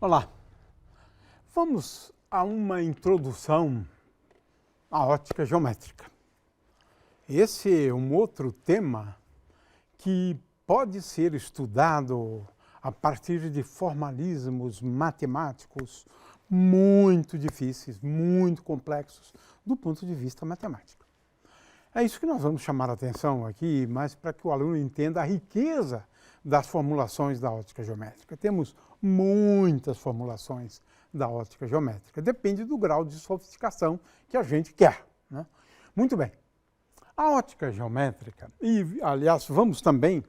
Olá, vamos a uma introdução à ótica geométrica. Esse é um outro tema que pode ser estudado a partir de formalismos matemáticos muito difíceis, muito complexos do ponto de vista matemático. É isso que nós vamos chamar a atenção aqui, mas para que o aluno entenda a riqueza das formulações da ótica geométrica. Temos muitas formulações da ótica geométrica, depende do grau de sofisticação que a gente quer, né? Muito bem. A ótica geométrica, e aliás vamos também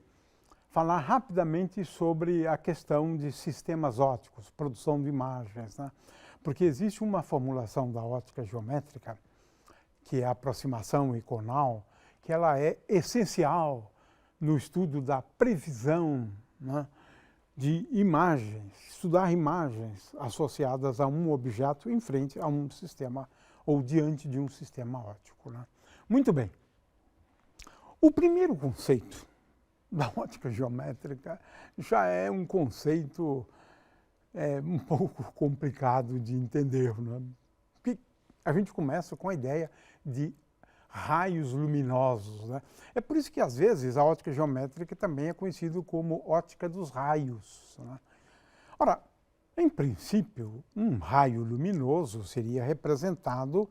falar rapidamente sobre a questão de sistemas ópticos, produção de imagens, né? Porque existe uma formulação da ótica geométrica, que é a aproximação iconal, que ela é essencial no estudo da previsão, né, de imagens, estudar imagens associadas a um objeto em frente a um sistema ou diante de um sistema óptico, né? Muito bem. O primeiro conceito da ótica geométrica já é um conceito um pouco complicado de entender, né? Porque a gente começa com a ideia de raios luminosos, né? É por isso que, às vezes, a ótica geométrica também é conhecida como ótica dos raios, né? Ora, em princípio, um raio luminoso seria representado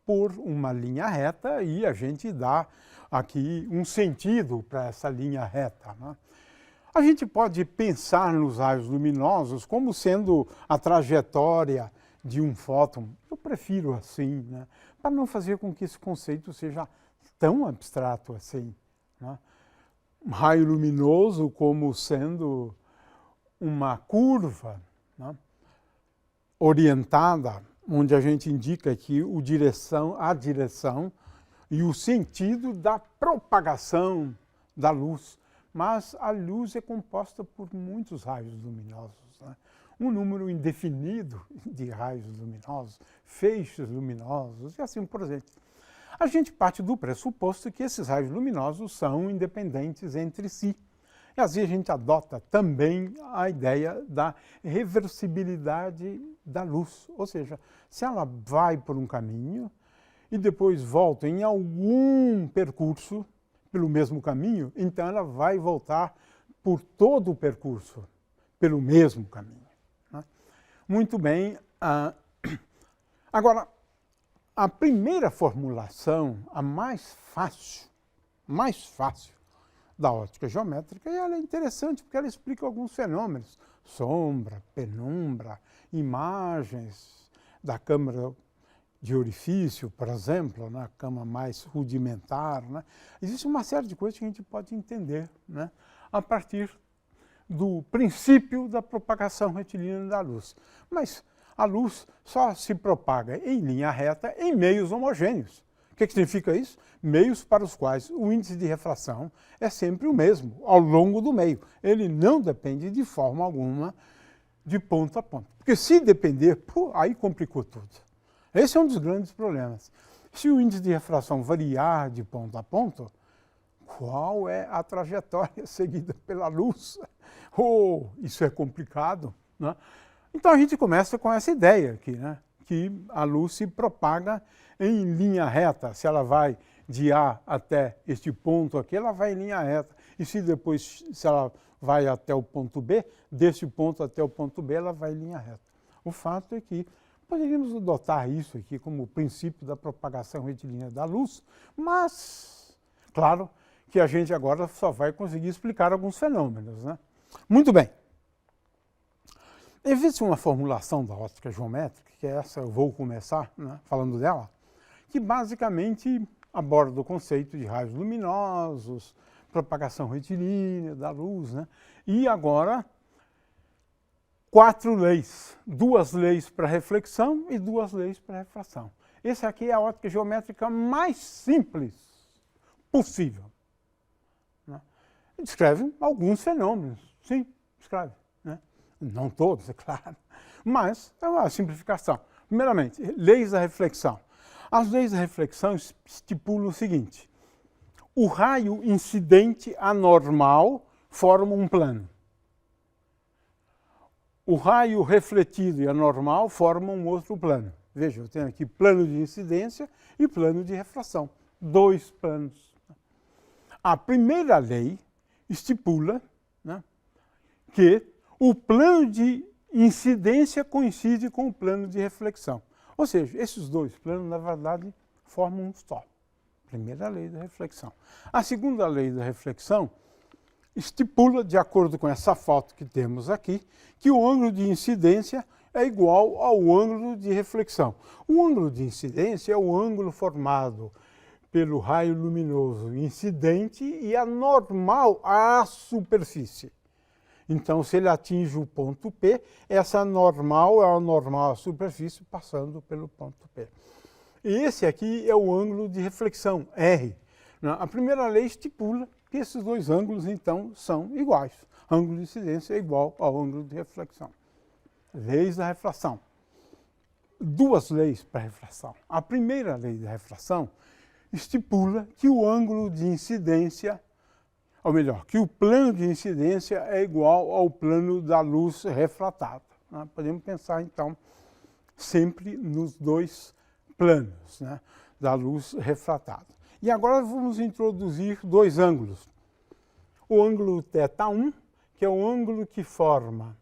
por uma linha reta e a gente dá aqui um sentido para essa linha reta, né? A gente pode pensar nos raios luminosos como sendo a trajetória de um fóton. Eu prefiro assim, né, para não fazer com que esse conceito seja tão abstrato assim, né? Um raio luminoso como sendo uma curva, né, orientada, onde a gente indica que a direção e o sentido da propagação da luz. Mas a luz é composta por muitos raios luminosos, né? Um número indefinido de raios luminosos, feixes luminosos e assim por exemplo. A gente parte do pressuposto que esses raios luminosos são independentes entre si. E assim a gente adota também a ideia da reversibilidade da luz, ou seja, se ela vai por um caminho e depois volta em algum percurso pelo mesmo caminho, então ela vai voltar por todo o percurso pelo mesmo caminho, né? Muito bem. Agora, a primeira formulação, a mais fácil da ótica geométrica, e ela é interessante porque ela explica alguns fenômenos, sombra, penumbra, imagens da câmara de orifício, por exemplo, na cama mais rudimentar, né? Existe uma série de coisas que a gente pode entender, né, a partir do princípio da propagação retilínea da luz. Mas a luz só se propaga em linha reta em meios homogêneos. O que significa isso? Meios para os quais o índice de refração é sempre o mesmo, ao longo do meio. Ele não depende de forma alguma de ponto a ponto. Porque se depender, aí complicou tudo. Esse é um dos grandes problemas. Se o índice de refração variar de ponto a ponto, qual é a trajetória seguida pela luz? Isso é complicado, né? Então a gente começa com essa ideia aqui, né, que a luz se propaga em linha reta. Se ela vai de A até este ponto aqui, ela vai em linha reta. E se ela vai até o ponto B, desse ponto até o ponto B, ela vai em linha reta. O fato é que poderíamos adotar isso aqui como o princípio da propagação retilínea da luz, mas, claro, que a gente agora só vai conseguir explicar alguns fenômenos, né? Muito bem. Existe uma formulação da ótica geométrica, que é essa, eu vou começar, né, falando dela, que basicamente aborda o conceito de raios luminosos, propagação retilínea da luz, né? E agora 4 leis, 2 leis para reflexão e 2 leis para refração. Essa aqui é a ótica geométrica mais simples possível, né? Descreve alguns fenômenos, sim, descreve, né? Não todos, é claro, mas é uma simplificação. Primeiramente, leis da reflexão. As leis da reflexão estipulam o seguinte: o raio incidente anormal forma um plano. o raio refletido e a normal formam um outro plano. Veja, eu tenho aqui plano de incidência e plano de refração. Dois planos. A primeira lei estipula, né, que o plano de incidência coincide com o plano de reflexão. Ou seja, esses dois planos, na verdade, formam um só. Primeira lei da reflexão. A segunda lei da reflexão estipula, de acordo com essa foto que temos aqui, que o ângulo de incidência é igual ao ângulo de reflexão. O ângulo de incidência é o ângulo formado pelo raio luminoso incidente e a normal à superfície. Então, se ele atinge o ponto P, essa normal é a normal à superfície passando pelo ponto P. E esse aqui é o ângulo de reflexão, R. A primeira lei estipula que esses dois ângulos, então, são iguais. Ângulo de incidência é igual ao ângulo de reflexão. Leis da refração. Duas leis para a refração. A primeira lei da refração estipula que o ângulo de incidência, ou melhor, que o plano de incidência é igual ao plano da luz refratada. Podemos pensar, então, sempre nos dois planos, né, da luz refratada. E agora vamos introduzir dois ângulos. O ângulo θ1, que é o ângulo que forma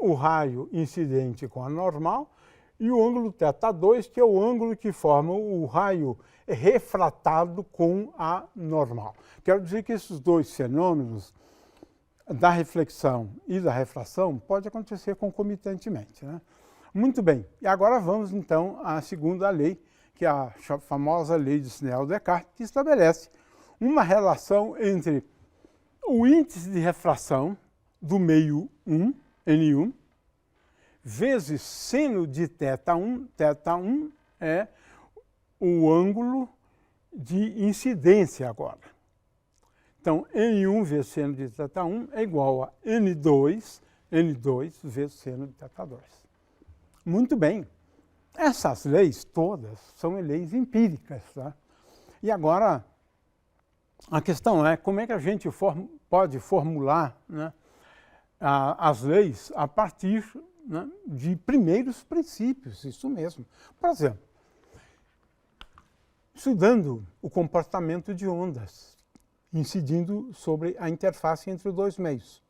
o raio incidente com a normal, e o ângulo θ2, que é o ângulo que forma o raio refratado com a normal. Quero dizer que esses dois fenômenos, da reflexão e da refração, podem acontecer concomitantemente, né? Muito bem, e agora vamos então à segunda lei, que é a famosa lei de Snell-Descartes, que estabelece uma relação entre o índice de refração do meio 1, N1, vezes seno de θ1. θ1 é o ângulo de incidência agora. Então, N1 vezes seno de θ1 é igual a N2 vezes seno de θ2. Muito bem. Essas leis todas são leis empíricas, tá? E agora, a questão é como é que a gente pode formular, né, as leis a partir, né, de primeiros princípios, isso mesmo. Por exemplo, estudando o comportamento de ondas, incidindo sobre a interface entre os dois meios.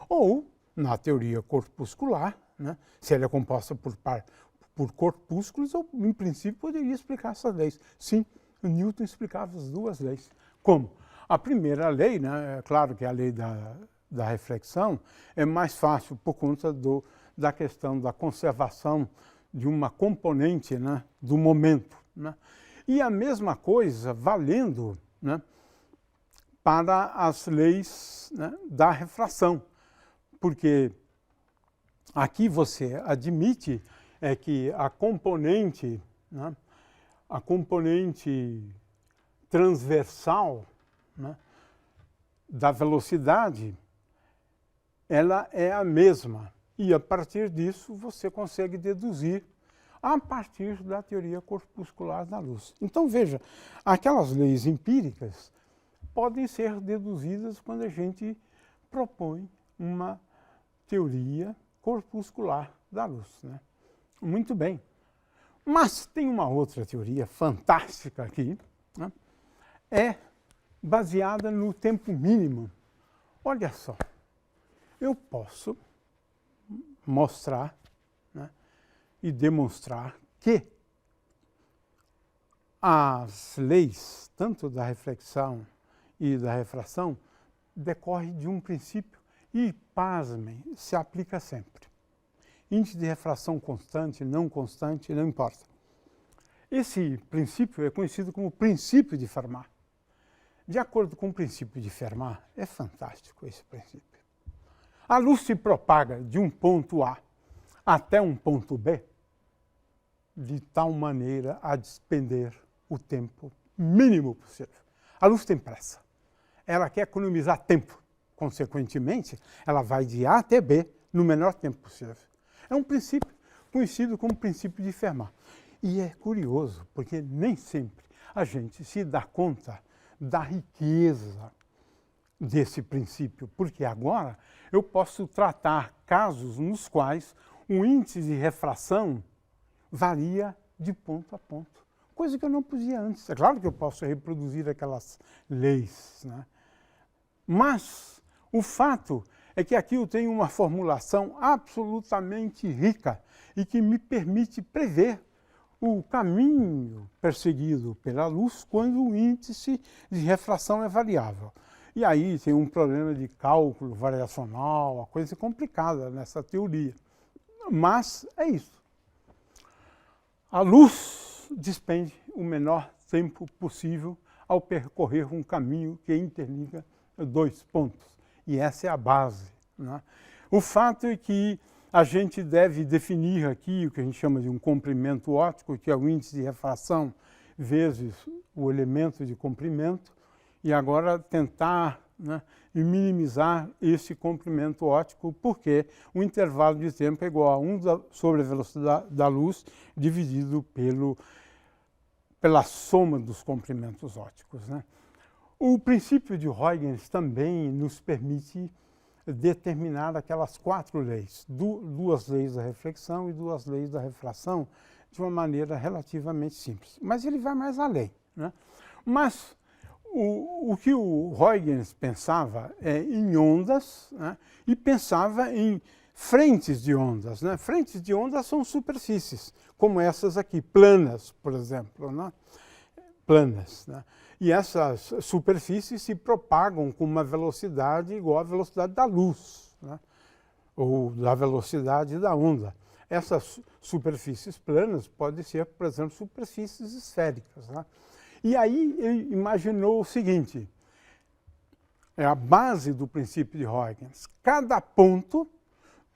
Ou, na teoria corpuscular, né, se ela é composta por corpúsculos, eu, em princípio, poderia explicar essas leis. Sim, Newton explicava as duas leis. Como? A primeira lei, né, é claro que a lei da reflexão é mais fácil por conta da questão da conservação de uma componente, né, do momento, né? E a mesma coisa valendo, né, para as leis, né, da refração, porque aqui você admite que a componente, né, a componente transversal, né, da velocidade, ela é a mesma. E a partir disso você consegue deduzir a partir da teoria corpuscular da luz. Então veja, aquelas leis empíricas podem ser deduzidas quando a gente propõe uma teoria corpuscular da luz, né? Muito bem. Mas tem uma outra teoria fantástica aqui, né? É baseada no tempo mínimo. Olha só, eu posso mostrar, né, e demonstrar que as leis, tanto da reflexão e da refração, decorrem de um princípio e, pasmem, se aplica sempre. Índice de refração constante, não importa. Esse princípio é conhecido como princípio de Fermat. De acordo com o princípio de Fermat, é fantástico esse princípio. A luz se propaga de um ponto A até um ponto B de tal maneira a despender o tempo mínimo possível. A luz tem pressa. Ela quer economizar tempo. Consequentemente, ela vai de A até B no menor tempo possível. É um princípio conhecido como princípio de Fermat. E é curioso, porque nem sempre a gente se dá conta da riqueza desse princípio, porque agora eu posso tratar casos nos quais o índice de refração varia de ponto a ponto, coisa que eu não podia antes. É claro que eu posso reproduzir aquelas leis, né? Mas o fato é que aqui eu tenho uma formulação absolutamente rica e que me permite prever o caminho perseguido pela luz quando o índice de refração é variável. E aí tem um problema de cálculo variacional, uma coisa complicada nessa teoria. Mas é isso. A luz despende o menor tempo possível ao percorrer um caminho que interliga dois pontos. E essa é a base, né? O fato é que a gente deve definir aqui o que a gente chama de um comprimento óptico, que é o índice de refração vezes o elemento de comprimento, e agora tentar, né, minimizar esse comprimento óptico, porque o intervalo de tempo é igual a 1 sobre a velocidade da luz dividido pela soma dos comprimentos ópticos, né? O princípio de Huygens também nos permite determinar aquelas 4 leis, 2 leis da reflexão e 2 leis da refração, de uma maneira relativamente simples. Mas ele vai mais além, né? Mas o que o Huygens pensava é em ondas, né? E pensava em frentes de ondas, né? Frentes de ondas são superfícies, como essas aqui, planas, por exemplo, né? Planas, né? E essas superfícies se propagam com uma velocidade igual à velocidade da luz, né? Ou da velocidade da onda. Essas superfícies planas podem ser, por exemplo, superfícies esféricas, né? E aí ele imaginou o seguinte, é a base do princípio de Huygens. Cada ponto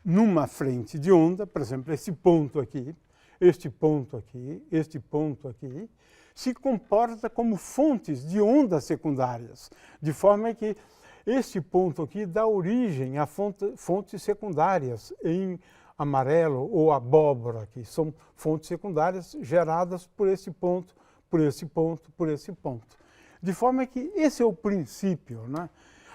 numa frente de onda, por exemplo, esse ponto aqui, este ponto aqui, este ponto aqui, se comporta como fontes de ondas secundárias, de forma que este ponto aqui dá origem a fontes secundárias em amarelo ou abóbora, que são fontes secundárias geradas por esse ponto, por esse ponto, por esse ponto. De forma que esse é o princípio, né?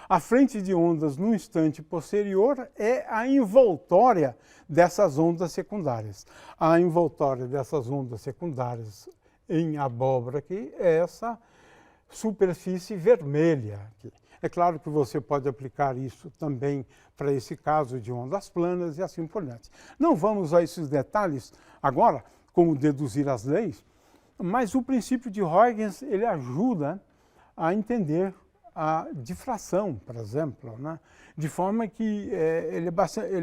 A frente de ondas no instante posterior é a envoltória dessas ondas secundárias. A envoltória dessas ondas secundárias em abóbora aqui é essa superfície vermelha aqui. É claro que você pode aplicar isso também para esse caso de ondas planas e assim por diante. Não vamos a esses detalhes agora, como deduzir as leis, mas o princípio de Huygens ele ajuda a entender a difração, por exemplo, né? De forma que ele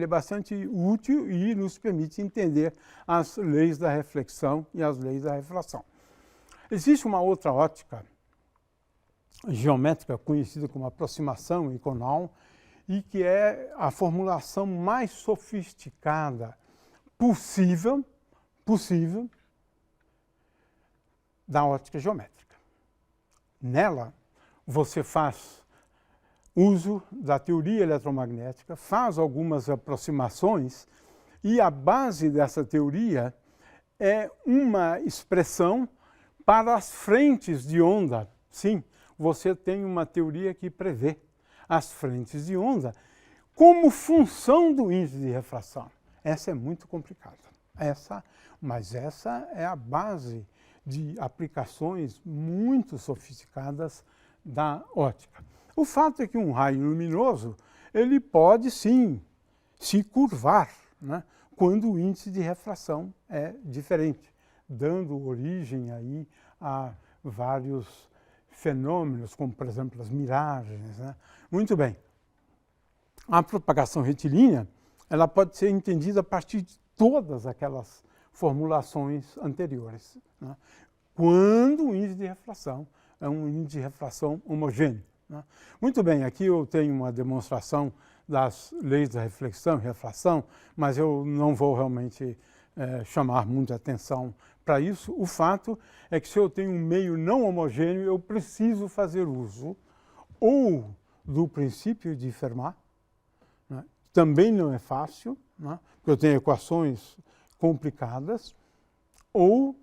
é bastante útil e nos permite entender as leis da reflexão e as leis da refração. Existe uma outra ótica geométrica conhecida como aproximação iconal e que é a formulação mais sofisticada possível da ótica geométrica. Nela, você faz uso da teoria eletromagnética, faz algumas aproximações e a base dessa teoria é uma expressão para as frentes de onda. Sim, você tem uma teoria que prevê as frentes de onda como função do índice de refração. Essa é muito complicada. Mas essa é a base de aplicações muito sofisticadas da ótica. O fato é que um raio luminoso ele pode sim se curvar, né, quando o índice de refração é diferente, dando origem aí a vários fenômenos, como por exemplo as miragens, né? Muito bem. A propagação retilínea ela pode ser entendida a partir de todas aquelas formulações anteriores, né? Quando o índice de refração é um índice de refração homogêneo, né? Muito bem, aqui eu tenho uma demonstração das leis da reflexão e refração, mas eu não vou realmente chamar muita atenção para isso. O fato é que se eu tenho um meio não homogêneo, eu preciso fazer uso ou do princípio de Fermat, né? Também não é fácil, né? Porque eu tenho equações complicadas, ou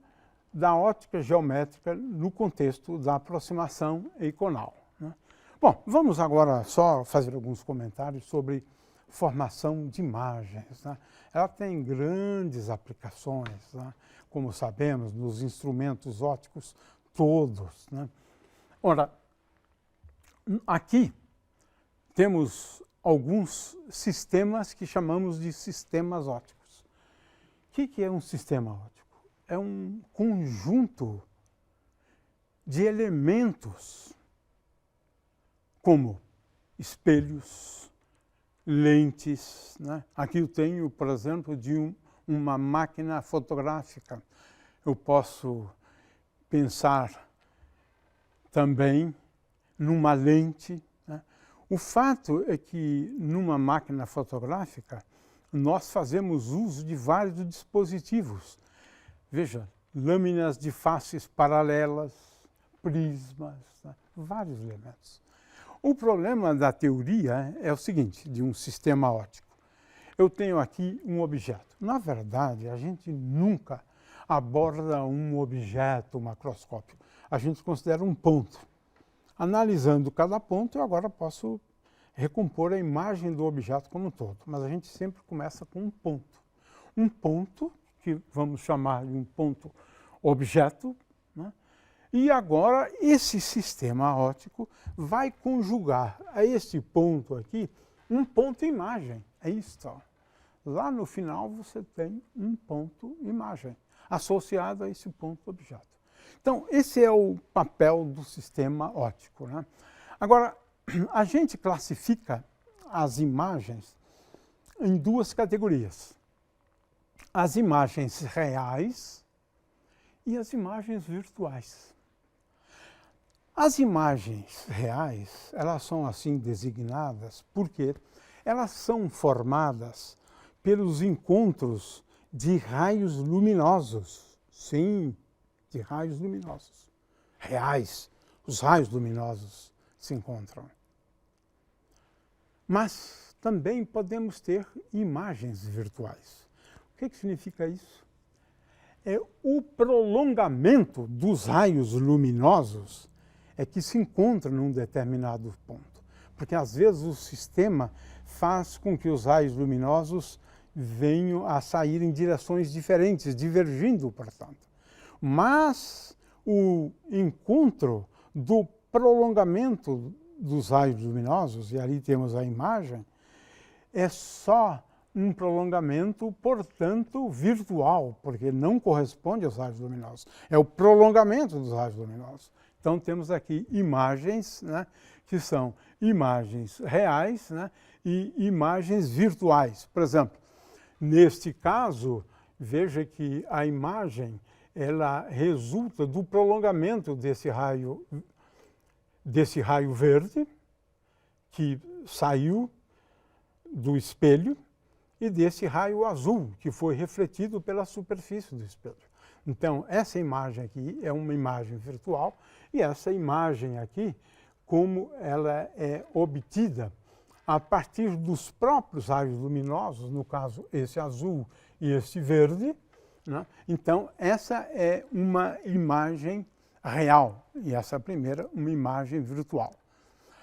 da ótica geométrica no contexto da aproximação iconal, né? Bom, vamos agora só fazer alguns comentários sobre formação de imagens, né? Ela tem grandes aplicações, né? Como sabemos, nos instrumentos ópticos todos, né? Ora, aqui temos alguns sistemas que chamamos de sistemas ópticos. O que é um sistema óptico? É um conjunto de elementos como espelhos, lentes, né? Aqui eu tenho, por exemplo, uma máquina fotográfica. Eu posso pensar também numa lente, né? O fato é que numa máquina fotográfica nós fazemos uso de vários dispositivos. Veja, lâminas de faces paralelas, prismas, né? Vários elementos. O problema da teoria é o seguinte, de um sistema óptico. Eu tenho aqui um objeto. Na verdade, a gente nunca aborda um objeto macroscópico. A gente considera um ponto. Analisando cada ponto, eu agora posso recompor a imagem do objeto como um todo. Mas a gente sempre começa com um ponto. Um ponto, que vamos chamar de um ponto objeto, né? E agora esse sistema óptico vai conjugar a este ponto aqui um ponto imagem. É isso. Lá no final você tem um ponto imagem associado a esse ponto objeto. Então, esse é o papel do sistema óptico, né? Agora, a gente classifica as imagens em duas categorias. As imagens reais e as imagens virtuais. As imagens reais, elas são assim designadas porque elas são formadas pelos encontros de raios luminosos. Sim, de raios luminosos. Reais, os raios luminosos se encontram. Mas também podemos ter imagens virtuais. O que significa isso? É o prolongamento dos raios luminosos é que se encontra num determinado ponto. Porque às vezes o sistema faz com que os raios luminosos venham a sair em direções diferentes, divergindo, portanto. Mas o encontro do prolongamento dos raios luminosos, e ali temos a imagem, é só um prolongamento, portanto, virtual, porque não corresponde aos raios luminosos. É o prolongamento dos raios luminosos. Então, temos aqui imagens, né, que são imagens reais, né, e imagens virtuais. Por exemplo, neste caso, veja que a imagem ela resulta do prolongamento desse raio verde, que saiu do espelho, e desse raio azul, que foi refletido pela superfície do espelho. Então, essa imagem aqui é uma imagem virtual, e essa imagem aqui, como ela é obtida a partir dos próprios raios luminosos, no caso esse azul e esse verde, né? Então, essa é uma imagem real, e essa primeira, uma imagem virtual.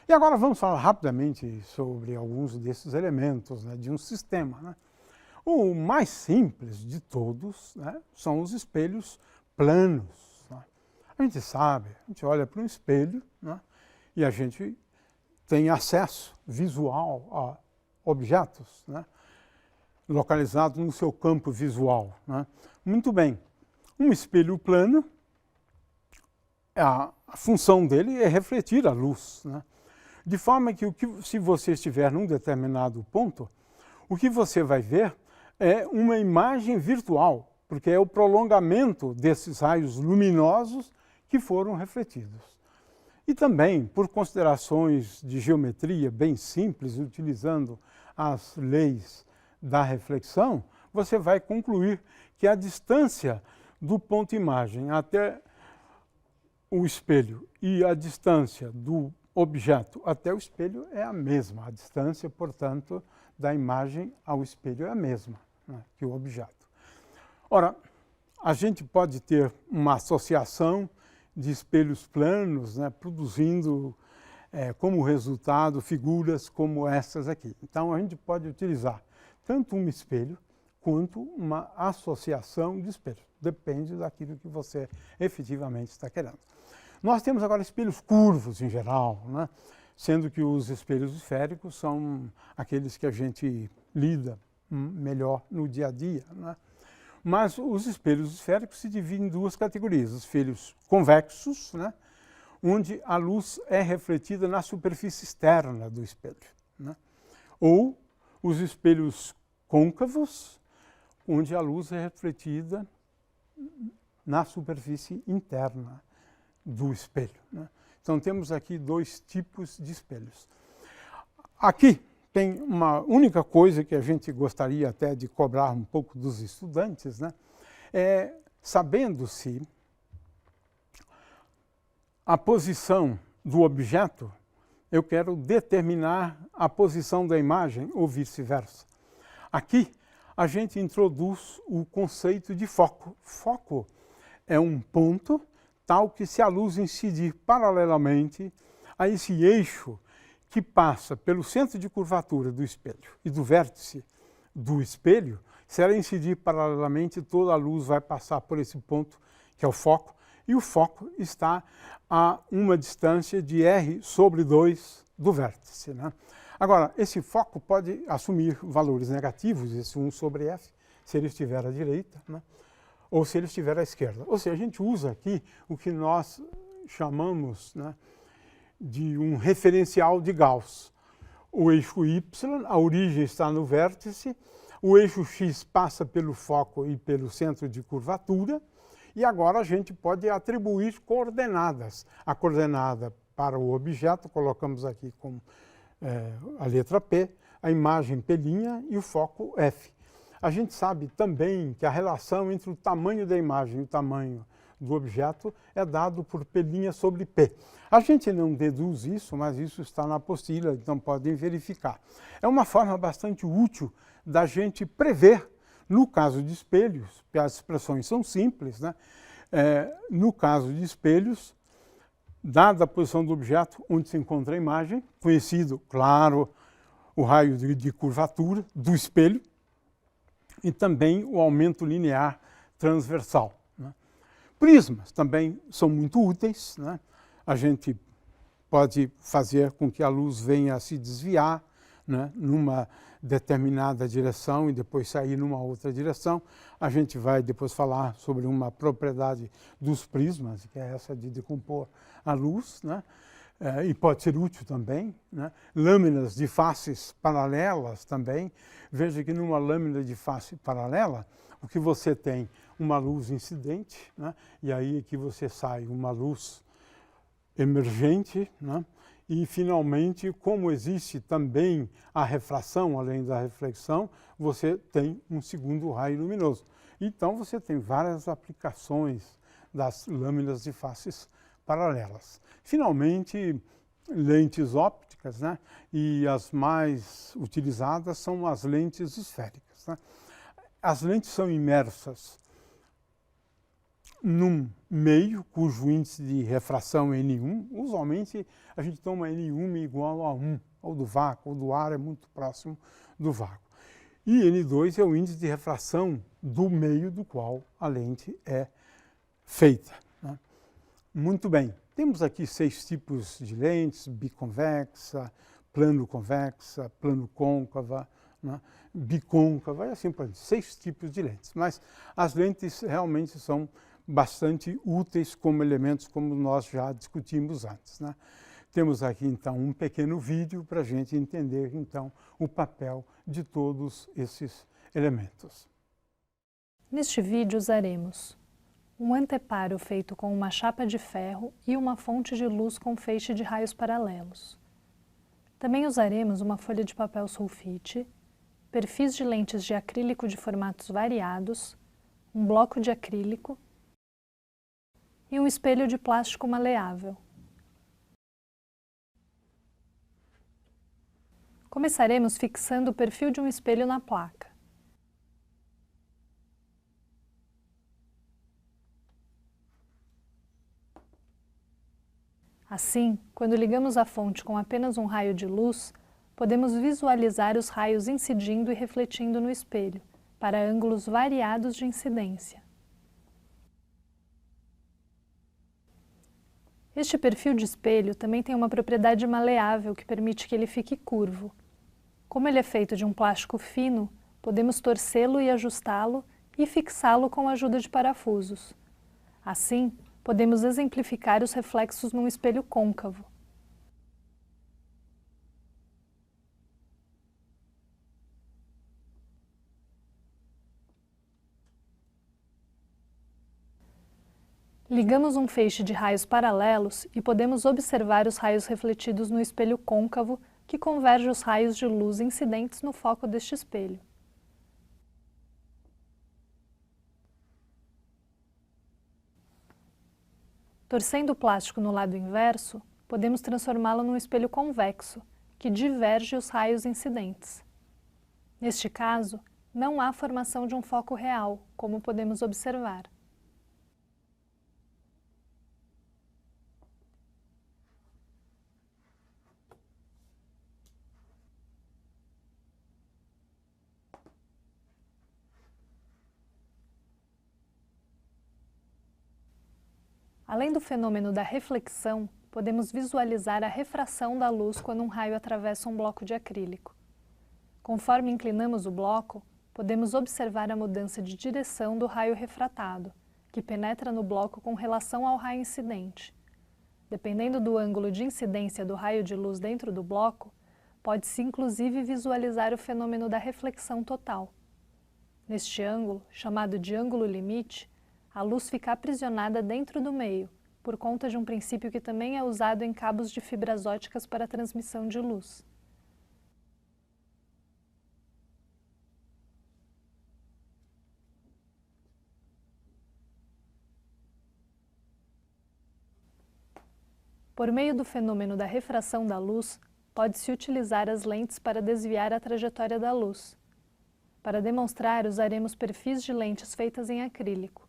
E agora vamos falar rapidamente sobre alguns desses elementos, né, de um sistema, né? O mais simples de todos, né, são os espelhos planos, né? A gente sabe, a gente olha para um espelho, né, e a gente tem acesso visual a objetos, né, localizados no seu campo visual, né? Muito bem, um espelho plano, a função dele é refletir a luz, né? De forma que, se você estiver num determinado ponto, o que você vai ver é uma imagem virtual, porque é o prolongamento desses raios luminosos que foram refletidos. E também, por considerações de geometria bem simples, utilizando as leis da reflexão, você vai concluir que a distância do ponto imagem até o espelho e a distância do objeto até o espelho é a mesma. A distância, portanto, da imagem ao espelho é a mesma, né, que o objeto. Ora, a gente pode ter uma associação de espelhos planos, né, produzindo como resultado figuras como essas aqui. Então a gente pode utilizar tanto um espelho quanto uma associação de espelhos. Depende daquilo que você efetivamente está querendo. Nós temos agora espelhos curvos em geral, né? Sendo que os espelhos esféricos são aqueles que a gente lida melhor no dia a dia, né? Mas os espelhos esféricos se dividem em duas categorias: os espelhos convexos, né? Onde a luz é refletida na superfície externa do espelho, né? Ou os espelhos côncavos, onde a luz é refletida na superfície interna do espelho, né? Então temos aqui dois tipos de espelhos. Aqui tem uma única coisa que a gente gostaria até de cobrar um pouco dos estudantes, né? Sabendo-se a posição do objeto, eu quero determinar a posição da imagem ou vice-versa. Aqui a gente introduz o conceito de foco. Foco é um ponto tal que, se a luz incidir paralelamente a esse eixo que passa pelo centro de curvatura do espelho e do vértice do espelho, se ela incidir paralelamente, toda a luz vai passar por esse ponto, que é o foco, e o foco está a uma distância de r/2 do vértice, né? Agora, esse foco pode assumir valores negativos, esse 1/f, se ele estiver à direita, né? Ou se ele estiver à esquerda. Ou seja, a gente usa aqui o que nós chamamos, né, de um referencial de Gauss. O eixo y, a origem está no vértice, o eixo x passa pelo foco e pelo centro de curvatura, e agora a gente pode atribuir coordenadas. A coordenada para o objeto, colocamos aqui com a letra P, a imagem P' e o foco F. A gente sabe também que a relação entre o tamanho da imagem e o tamanho do objeto é dado por P' sobre P. A gente não deduz isso, mas isso está na apostila, então podem verificar. É uma forma bastante útil da gente prever, no caso de espelhos, que as expressões são simples, né? No caso de espelhos, dada a posição do objeto onde se encontra a imagem, conhecido, claro, o raio de curvatura do espelho, e também o aumento linear transversal, né? Prismas também são muito úteis, né? A gente pode fazer com que a luz venha a se desviar, né, numa determinada direção e depois sair numa outra direção. A gente vai depois falar sobre uma propriedade dos prismas, que é essa de decompor a luz, né? E pode ser útil também, né? Lâminas de faces paralelas também. Veja que numa lâmina de face paralela, o que você tem, uma luz incidente, né? E aí aqui você sai uma luz emergente, né? E finalmente, como existe também a refração, além da reflexão, você tem um segundo raio luminoso. Então você tem várias aplicações das lâminas de faces paralelas. Finalmente, lentes ópticas, né? E as mais utilizadas são as lentes esféricas, né? As lentes são imersas num meio cujo índice de refração é N1. Usualmente a gente toma N1 igual a 1, ou do vácuo, ou do ar é muito próximo do vácuo. E N2 é o índice de refração do meio do qual a lente é feita, né? Muito bem, temos aqui 6 tipos de lentes: biconvexa, plano-convexa, plano-côncava, né? Bicôncava, e assim por diante. 6 tipos de lentes, mas as lentes realmente são bastante úteis como elementos, como nós já discutimos antes, né? Temos aqui então um pequeno vídeo para a gente entender então o papel de todos esses elementos. Neste vídeo usaremos um anteparo feito com uma chapa de ferro e uma fonte de luz com feixe de raios paralelos. Também usaremos uma folha de papel sulfite, perfis de lentes de acrílico de formatos variados, um bloco de acrílico e um espelho de plástico maleável. Começaremos fixando o perfil de um espelho na placa. Assim, quando ligamos a fonte com apenas um raio de luz, podemos visualizar os raios incidindo e refletindo no espelho, para ângulos variados de incidência. Este perfil de espelho também tem uma propriedade maleável que permite que ele fique curvo. Como ele é feito de um plástico fino, podemos torcê-lo e ajustá-lo e fixá-lo com a ajuda de parafusos. Assim, podemos exemplificar os reflexos num espelho côncavo. Ligamos um feixe de raios paralelos e podemos observar os raios refletidos no espelho côncavo que converge os raios de luz incidentes no foco deste espelho. Torcendo o plástico no lado inverso, podemos transformá-lo num espelho convexo, que diverge os raios incidentes. Neste caso, não há formação de um foco real, como podemos observar. Além do fenômeno da reflexão, podemos visualizar a refração da luz quando um raio atravessa um bloco de acrílico. Conforme inclinamos o bloco, podemos observar a mudança de direção do raio refratado, que penetra no bloco com relação ao raio incidente. Dependendo do ângulo de incidência do raio de luz dentro do bloco, pode-se inclusive visualizar o fenômeno da reflexão total. Neste ângulo, chamado de ângulo limite, a luz fica aprisionada dentro do meio, por conta de um princípio que também é usado em cabos de fibras óticas para a transmissão de luz. Por meio do fenômeno da refração da luz, pode-se utilizar as lentes para desviar a trajetória da luz. Para demonstrar, usaremos perfis de lentes feitas em acrílico.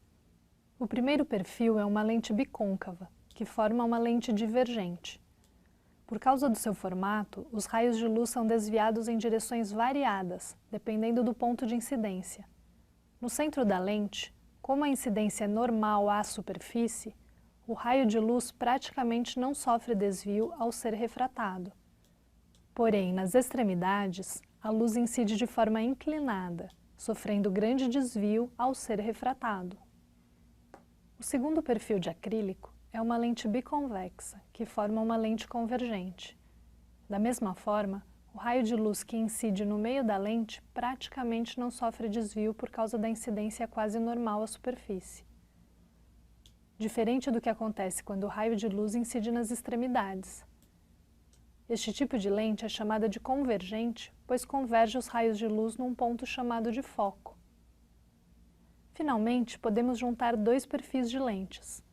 O primeiro perfil é uma lente bicôncava, que forma uma lente divergente. Por causa do seu formato, os raios de luz são desviados em direções variadas, dependendo do ponto de incidência. No centro da lente, como a incidência é normal à superfície, o raio de luz praticamente não sofre desvio ao ser refratado. Porém, nas extremidades, a luz incide de forma inclinada, sofrendo grande desvio ao ser refratado. O segundo perfil de acrílico é uma lente biconvexa, que forma uma lente convergente. Da mesma forma, o raio de luz que incide no meio da lente praticamente não sofre desvio por causa da incidência quase normal à superfície. Diferente do que acontece quando o raio de luz incide nas extremidades. Este tipo de lente é chamada de convergente, pois converge os raios de luz num ponto chamado de foco. Finalmente, podemos juntar dois perfis de lentes,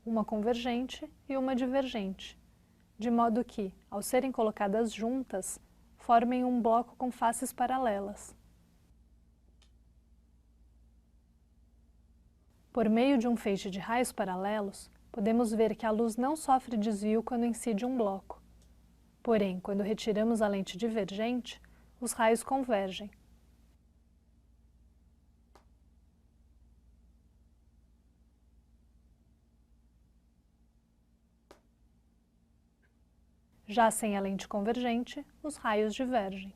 uma convergente e uma divergente, de modo que, ao serem colocadas juntas, formem um bloco com faces paralelas. Por meio de um feixe de raios paralelos, podemos ver que a luz não sofre desvio quando incide um bloco. Porém, quando retiramos a lente divergente, os raios convergem. Já sem a lente convergente, os raios divergem.